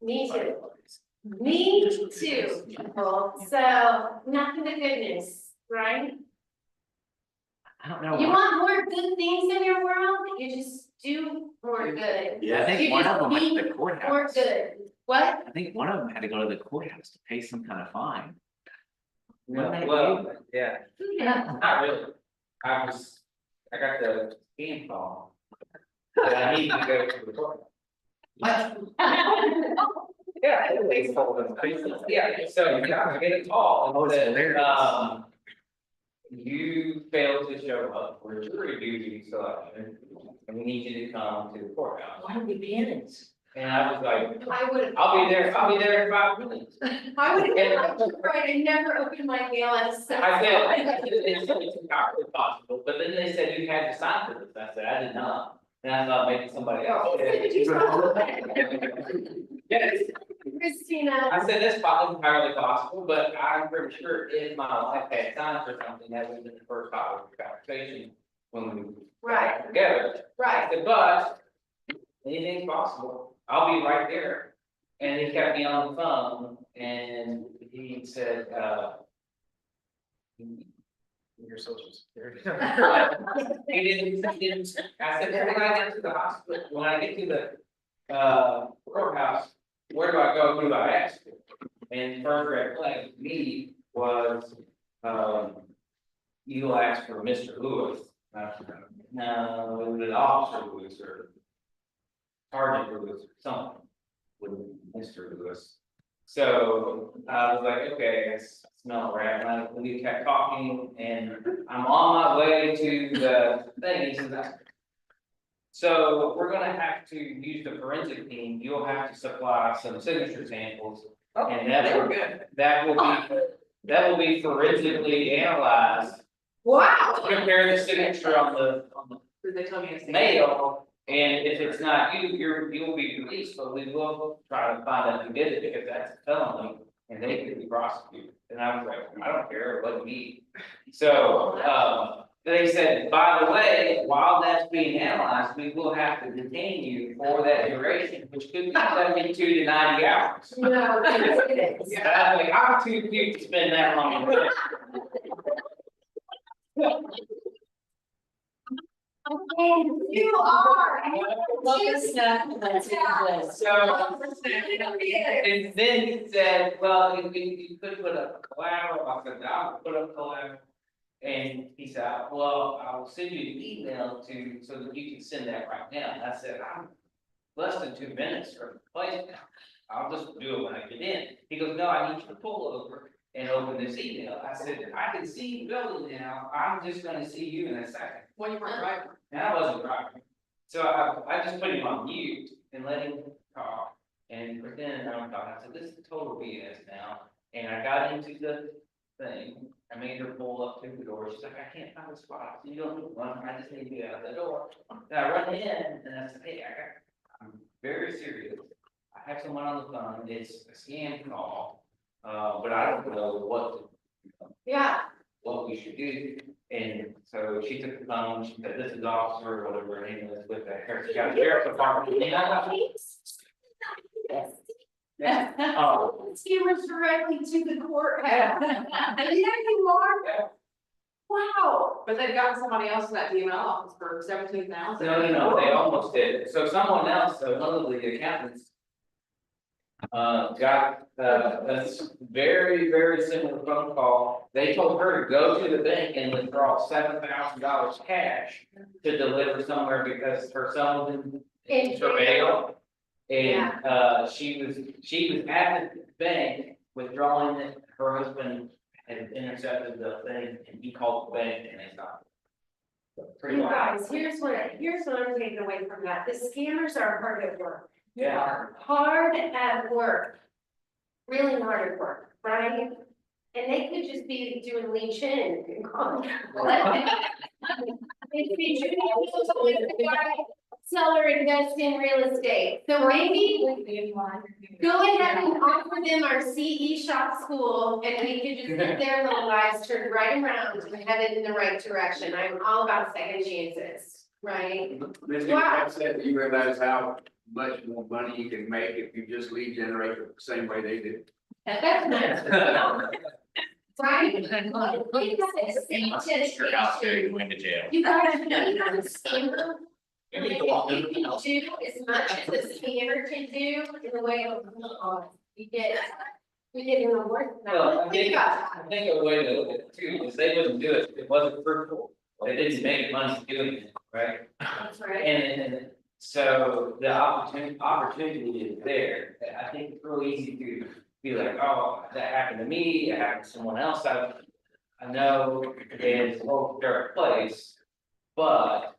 Me too. Me too, people. So nothing but goodness, right? I don't know. You want more good things in your world, you just do more good. Yeah. I think You one just of them went to be the courthouse. more good. What? I think one of them had to go to the courthouse to pay some kind of fine. What they Well, do? yeah, not really. I got the scam call. And I need to go to the court. Yeah, they told them, yeah, so yeah, I get a call, and said, you failed to show up for jury duty selection, and we need you to come to the courthouse. Why would we be in it? And I was like, I'll I'll be there in 5 minutes. I would have been right, I never opened my mail as. I said, it's entirely possible, but then they said you had to sign for this, I said, I did not, and I thought maybe somebody else did. Yes. Christina. I said, that's entirely possible, but I'm pretty sure if my wife had signed for something, that would have been the first topic of conversation when we Right. got together. Right. I said, but anything's possible, I'll be right there. And he kept me on the phone and he said, your social security. He didn't, I said, when I get to the hospital, when I get to the courthouse, where do I go, who do I ask? And first red flag to me was, you'll ask for Mr. Lewis. No, it was Officer Lewis or Sergeant Lewis or something with Mr. Lewis. So I was like, okay, it's not right. And we kept talking and I'm on my way to the thing. He says, so we're gonna have to use the forensic team. You'll have to supply some signature samples. And that will be forensically analyzed. Wow. Compare the signature on the Did they tell me to say? mail, and if it's not you, you'll be released, but we will try to find out who did it, because that's a felony, and they could be prosecuted. And I was like, I don't care, let me. So, they said, by the way, while that's being analyzed, we will have to detain you for that duration, which could be 72 to 90 hours. No, it is. Yeah, I was like, I'm too cute to spend that long in there. You are. So, and then he said, well, you could put up collateral, I said, I'll put up collateral. And he said, well, I will send you an email so that you can send that right now. And I said, I'm less than 2 minutes from the place now. I'll just do it when I get in. He goes, no, I need you to pull over and open this email. I said, I can see you building now. I'm just gonna see you in a second. When you weren't driving. And I wasn't driving. So I just put him on mute and let him talk. And then I said, this is total BS now. And I got into the thing. I made her pull up to the door. She's like, I can't find a spot. You don't need one. I just need to get out the door. And I run in and I said, hey, I'm very serious. I have someone on the phone. It's a scam call. But I don't know what we should do. And so she took the phone. She said, this is officer or whatever her name is with the sheriff's department. And I thought, Scammers directly to the courthouse. Yeah, you are. Wow. But they've gotten somebody else in that DML office for 17,000. no, they almost did. So someone else, so one of the accountants, got, a very, very similar phone call. They told her to go to the bank and withdraw $7,000 cash to deliver somewhere because her son was in travail. And, she was at the bank withdrawing it, her husband had intercepted the thing, and he called the bank and they stopped. Pretty You much. guys, here's what I'm taking away from that, the scammers are hard at work. Yeah. Hard at work. Really hard at work, right? And they could just be doing lean chin and calling. Seller invest in real estate, so maybe go ahead and offer them our CE shop school, and we could just get their little lives turned right around and headed in the right direction. I'm all about second chances, right? Ms. Wow. said, you realize how much more money you can make if you just lead generate the same way they did. Right? You're out there, you're going to jail. You guys, you know, scammer. And if you can do as much as a scammer can do in the way of, you get an award. Well, I think a way to look at it too, is they wouldn't do it, it wasn't fruitful, they didn't make money doing it, right? That's right. And so the opportunity is there, I think it's real easy to be like, oh, that happened to me, it happened to someone else, I know it's a whole dark place, but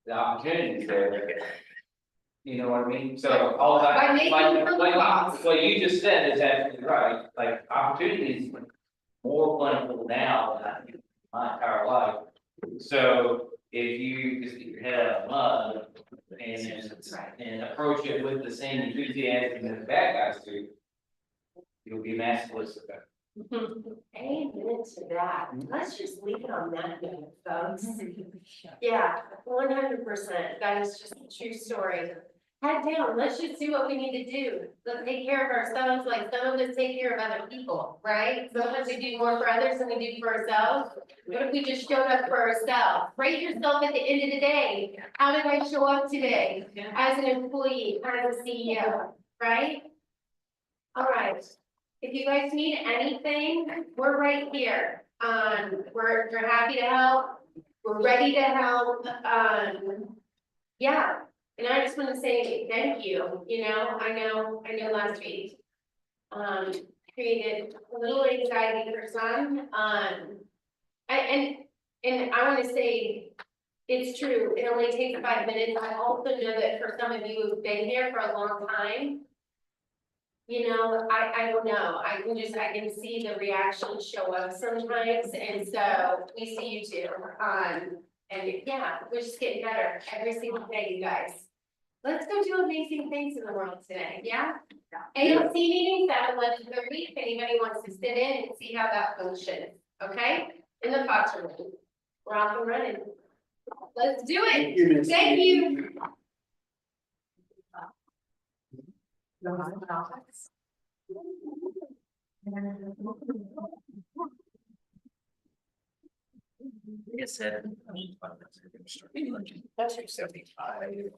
the opportunity is there. You know what I mean? So all By that, making phone like calls. what you just said is absolutely right, like opportunities more plentiful now than I think my entire life. So if you just get your head out of the mud and approach it with the same enthusiasm that the bad guys do, you'll be massively successful. Amen to that. Let's just leave it on that note, folks. Yeah, 100%. That is just a true story. Head down. Let's just do what we need to do. Let's take care of ourselves like some of us take care of other people, right? Sometimes we do more for others than we do for ourselves. What if we just showed up for ourselves? Rate yourself at the end of the day. How did I show up today as an employee, as a CEO, right? All right. If you guys need anything, we're right here. We're happy to help. We're ready to help. Yeah, and I just want to say thank you. You know, I know last week created a little anxiety for some. And I want to say it's true. It only takes 5 minutes. I also know that for some of you who've been here for a long time, you know, I don't know, I can see the reaction show up sometimes, and so we see you too. And yeah, we're just getting better every single day, you guys. Let's go do amazing things in the world today, yeah? AOC meeting at 11:30, if anybody wants to sit in and see how that functions, okay? In the Fox room. We're off and running. Let's do it. Thank you. Like I said, that's 275.